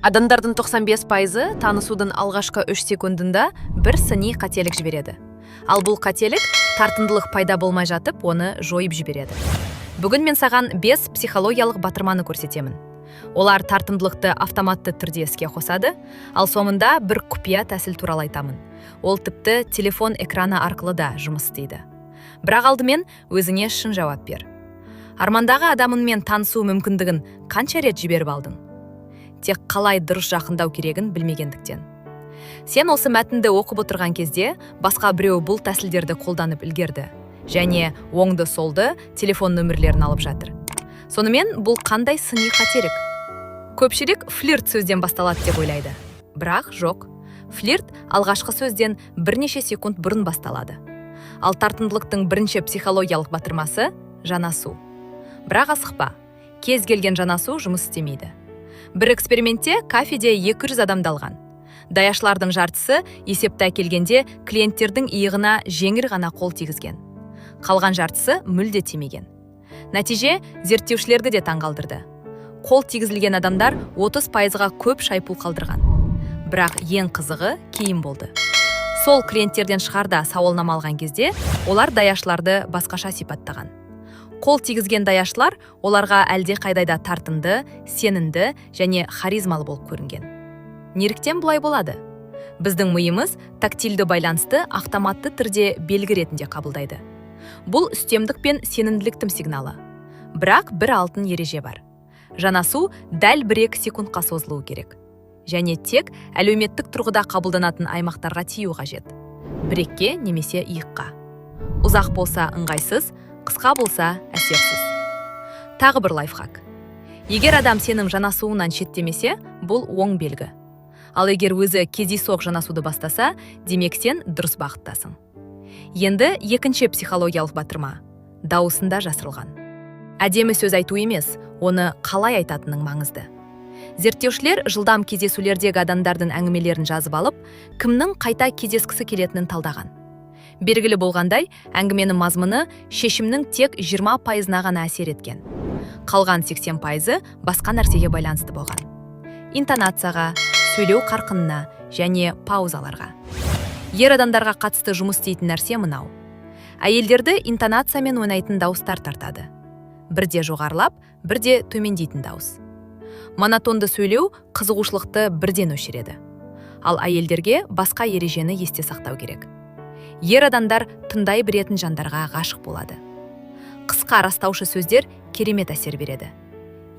Адамдардың 95%-ы танысудың алғашқы 3 секундында бір сыни қателік жібереді. Ал бұл қателік тартымдылық пайда болмай жатып, оны жойып жібереді. Бүгін мен саған 5 психологиялық батырманы көрсетемін. Олар тартымдылықты автоматты түрде іске қосады, ал соңында бір құпия тәсіл туралы айтамын. Ол тіпті телефон экраны арқылы да жұмыс істейді. Бірақ алдымен өзіңе шын жауап бер. Армандағы адамыңмен танысу мүмкіндігін қанша рет жіберіп алдың? Тек қалай дұрыс жақындау керегін білмегендіктен. Сен осы мәтінді оқып отырған кезде басқа біреу бұл тәсілдерді қолданып үлгерді, және оңды-солды телефон нөмірлерін алып жатыр. Сонымен бұл қандай сыни қателік? Көпшілік флирт сөзден басталады деп ойлайды. Бірақ жоқ. Флирт алғашқы сөзден бірнеше секунд бұрын басталады. Ал тартымдылықтың бірінші психологиялық батырмасы жанасу. Бірақ асықпа. Кез келген жанасу жұмыс істемейді. Бір экспериментте кафеде 200 адамды алған. Даяшылардың жартысы есепті әкелгенде клиенттердің иығына жеңіл ғана қол тигізген. Қалған жартысы мүлде тимеген. Нәтиже зерттеушілерді де таңғалдырды. Қол тигізілген адамдар 30%-ға көп шайпыл қалдырған. Бірақ ең қызығы кейін болды. Сол клиенттерден шығарда сауалнама алған кезде олар даяшыларды басқаша сипаттаған. Қол тигізген даяшылар оларға әлде қайдайда тартымды, сенімді және харизмалы болып көрінген. Неліктен бұлай болады? Біздің миымыз тактильді байланысты автоматты түрде белгі ретінде қабылдайды. Бұл үстемдік пен сенімділіктің сигналы. Бірақ бір алтын ереже бар. Жанасу дәл 1-2 секундқа созылуы керек. Және тек әлеуметтік тұрғыда қабылданатын аймақтарға тию қажет. Бірекке немесе иыққа. Ұзақ болса ыңғайсыз, қысқа болса әсерсіз. Тағы бір лайфхак. Егер адам сенің жанасуынан шеттемесе, бұл оң белгі. Ал егер өзі кездейсоқ жанасуды бастаса, демек сен дұрыс бағыттасың. Енді екінші психологиялық батырма. Дауысында жасырылған. Әдемі сөз айту емес, оны қалай айтатының маңызды. Зерттеушілер жылдам кездесулердегі адамдардың әңгімелерін жазып алып, кімнің қайта кездескісі келетінін талдаған. Белгілі болғандай, әңгіменің мазмұны шешімнің тек 20%-на ғана әсер еткен. Қалған 80%-ы басқа нәрсеге байланысты болған. Интонацияға, сөйлеу қарқынына және паузаларға. Ер адамдарға қатысты жұмыс істейтін нәрсе мынау. Әйелдерді интонациямен ойнайтын дауыстар тартады. Бірде жоғарылап, бірде төмендейтін дауыс. Монотонды сөйлеу қызығушылықты бірден өшіреді. Ал әйелдерге басқа ережені есте сақтау керек. Ер адамдар тыңдай білетін жандарға ғашық болады. Қысқа растаушы сөздер керемет әсер береді.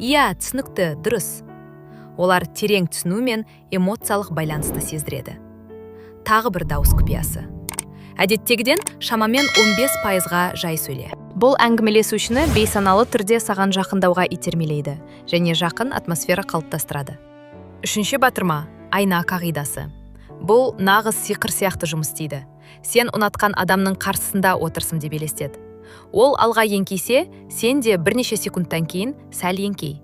Иә, түсінікті, дұрыс. Олар терең түсіну мен эмоциялық байланысты сездіреді. Тағы бір дауыс құпиясы. Әдеттегіден шамамен 15%-ға жай сөйле. Бұл әңгімелесушіні бейсаналы түрде саған жақындауға итермелейді және жақын атмосфера қалыптастырады. Үшінші батырма – айна қағидасы. Бұл нағыз сиқыр сияқты жұмыс істейді. Сен ұнатқан адамның қарсысында отырсың деп елестет. Ол алға еңкейсе, сен де бірнеше секундтан кейін сәл еңкей.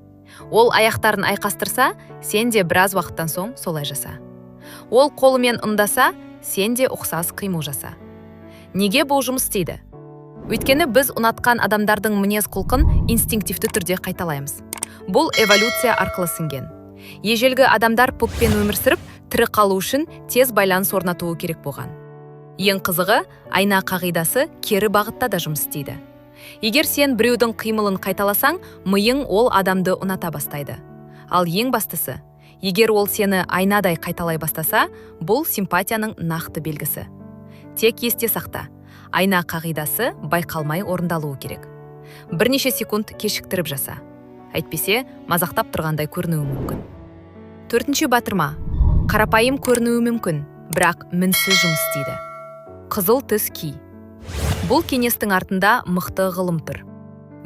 Ол аяқтарын айқастырса, сен де біраз уақыттан соң солай жаса. Ол қолымен ымдаса, сен де ұқсас қимыл жаса. Неге бұл жұмыс істейді? Өйткені біз ұнатқан адамдардың мінез құлқын инстинктивті түрде қайталаймыз. Бұл эволюция арқылы сіңген. Ежелгі адамдар пуппен өмір сүріп, тірі қалу үшін тез байланыс орнатуы керек болған. Ең қызығы, айна қағидасы кері бағытта да жұмыс істейді. Егер сен біреудің қимылын қайталасаң, миың ол адамды ұната бастайды. Ал ең бастысы, егер ол сені айнадай қайталай бастаса, бұл симпатияның нақты белгісі. Тек есте сақта, айна қағидасы байқалмай орындалуы керек. Бірнеше секунд кешіктіріп жаса. Әйтпесе, мазақтап тұрғандай көрінуі мүмкін. Төртінші батырма. Қарапайым көрінуі мүмкін, бірақ мінсіз жұмыс істейді. Қызыл түс ки. Бұл кеңестің артында мықты ғылым тұр.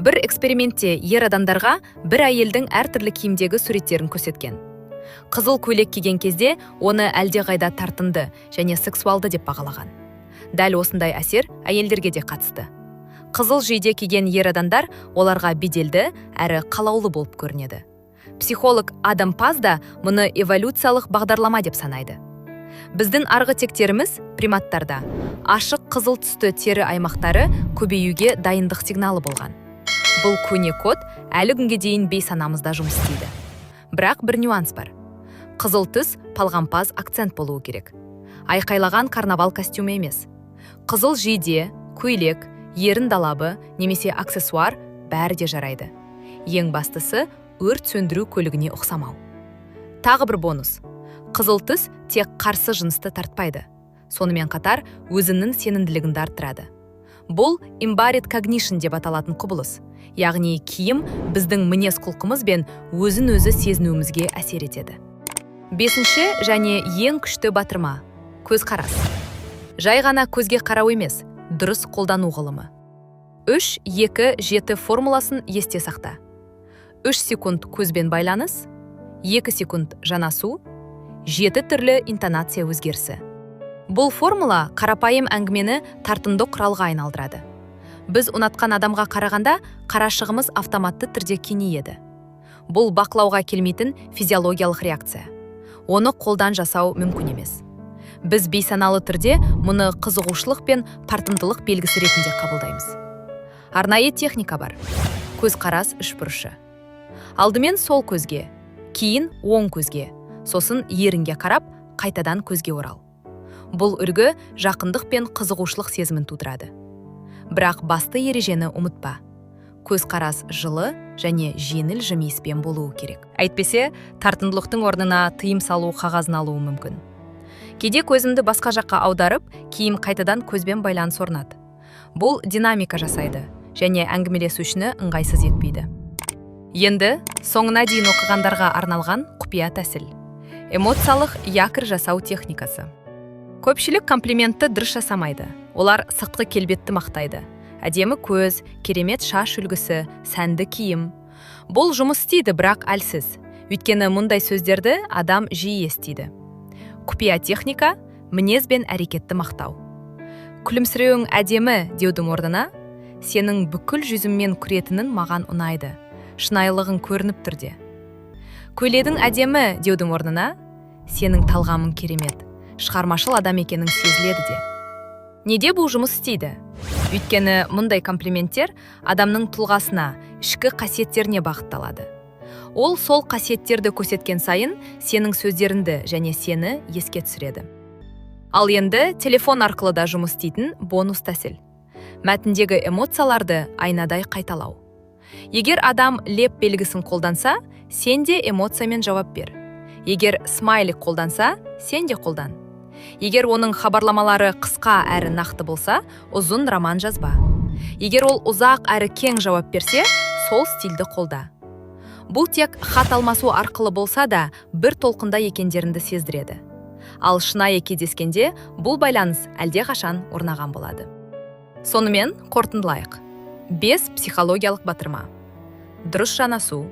Бір экспериментте ер адамдарға бір әйелдің әртүрлі киімдегі суреттерін көрсеткен. Қызыл көйлек киген кезде оны әлдеқайда тартымды және сексуалды деп бағалаған. Дәл осындай әсер әйелдерге де қатысты. Қызыл жейде киген ер адамдар оларға беделді әрі қалаулы болып көрінеді. Психолог Адам Паз да мұны эволюциялық бағдарлама деп санайды. Біздің арғы тектеріміз приматтарда ашық қызыл түсті тері аймақтары көбеюге дайындық сигналы болған. Бұл көне код әлі күнге дейін бейсанамызда жұмыс істейді. Бірақ бір нюанс бар. Қызыл түс талғампаз акцент болуы керек. Айқайлаған карнавал костюмі емес. Қызыл жейде, көйлек, ерін далабы немесе аксессуар бәрі де жарайды. Ең бастысы өрт сөндіру көлігіне ұқсамау. Тағы бір бонус. Қызыл түс тек қарсы жынысты тартпайды. Сонымен қатар өзінің сенімділігін арттырады. Бұл embodied cognition деп аталатын құбылыс. Яғни киім біздің мінез құлқымыз бен өзін өзі сезінуімізге әсер етеді. Бесінші және ең күшті батырма – көзқарас. Жай ғана көзге қарау емес, дұрыс қолдану ғылымы. 3-2-7 формуласын есте сақта. 3 секунд көзбен байланыс, 2 секунд жанасу, 7 түрлі интонация өзгерісі. Бұл формула қарапайым әңгімені тартымды құралға айналдырады. Біз ұнатқан адамға қарағанда қарашығымыз автоматты түрде кеңейеді. Бұл бақылауға келмейтін физиологиялық реакция. Оны қолдан жасау мүмкін емес. Біз бейсаналы түрде мұны қызығушылық пен тартымдылық белгісі ретінде қабылдаймыз. Арнайы техника бар. Көзқарас үшбұрышы. Алдымен сол көзге, кейін оң көзге, сосын ерінге қарап, қайтадан көзге орал. Бұл үлгі жақындық пен қызығушылық сезімін тудырады. Бірақ басты ережені ұмытпа. Көзқарас жылы және жеңіл жымиыспен болуы керек. Әйтпесе, тартымдылықтың орнына тыйым салу қағазын алуы мүмкін. Кейде көзімді басқа жаққа аударып, кейін қайтадан көзбен байланыс орнады. Бұл динамика жасайды және әңгімелесушіні ыңғайсыз етпейді. Енді соңына дейін оқығандарға арналған құпия тәсіл. Эмоциялық якір жасау техникасы. Көпшілік комплиментті дұрыс жасамайды. Олар сыртқы келбетті мақтайды. Әдемі көз, керемет шаш үлгісі, сәнді киім. Бұл жұмыс істейді, бірақ әлсіз. Өйткені мұндай сөздерді адам жиі естиді. Құпия техника – мінез бен әрекетті мақтау. Күлімсіреуің әдемі деудің орнына, сенің бүкіл жүзіммен күретінің маған ұнайды. Шынайылығың көрініп түрде. Көйлегің әдемі деудің орнына, сенің талғамың керемет. Шығармашыл адам екенің сезіледі де. Неде бұл жұмыс істейді? Өйткені мұндай комплименттер адамның тұлғасына, ішкі қасиеттеріне бағытталады. Ол сол қасиеттерді көрсеткен сайын сенің сөздеріңді және сені еске түсіреді. Ал енді телефон арқылы да жұмыс істейтін бонус тәсіл. Мәтіндегі эмоцияларды айнадай қайталау. Егер адам леп белгісін қолданса, сен де эмоциямен жауап бер. Егер смайлик қолданса, сен де қолдан. Егер оның хабарламалары қысқа әрі нақты болса, ұзын роман жазба. Егер ол ұзақ әрі кең жауап берсе, сол стильді қолда. Бұл тек хат алмасу арқылы болса да, бір толқында екендерінді сездіреді. Ал шынайы кездескенде бұл байланыс әлдеқашан орнаған болады. Сонымен қорытындылайық. 5 психологиялық батырма. Дұрыс жанасу,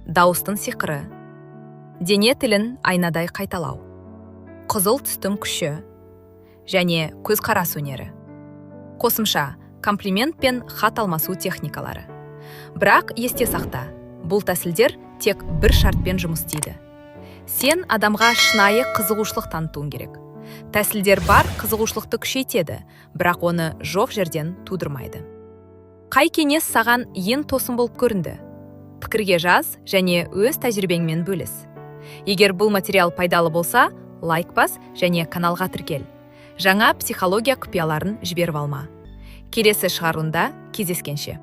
дауыстың сиқыры, дене тілін айнадай қайталау, қызыл түстің күші және көзқарас өнері. Қосымша, комплимент пен хат алмасу техникалары. Бірақ есте сақта, бұл тәсілдер тек бір шартпен жұмыс істейді. Сен адамға шынайы қызығушылық танытуың керек. Тәсілдер бар қызығушылықты күшейтеді, бірақ оны жоқ жерден тудырмайды. Қай кеңес саған ең тосын болып көрінді? Пікірге жаз және өз тәжірибеңмен бөліс. Егер бұл материал пайдалы болса, лайк бас және каналға тіркел. Жаңа психология құпияларын жіберіп алма. Келесі шығарылымда кездескенше.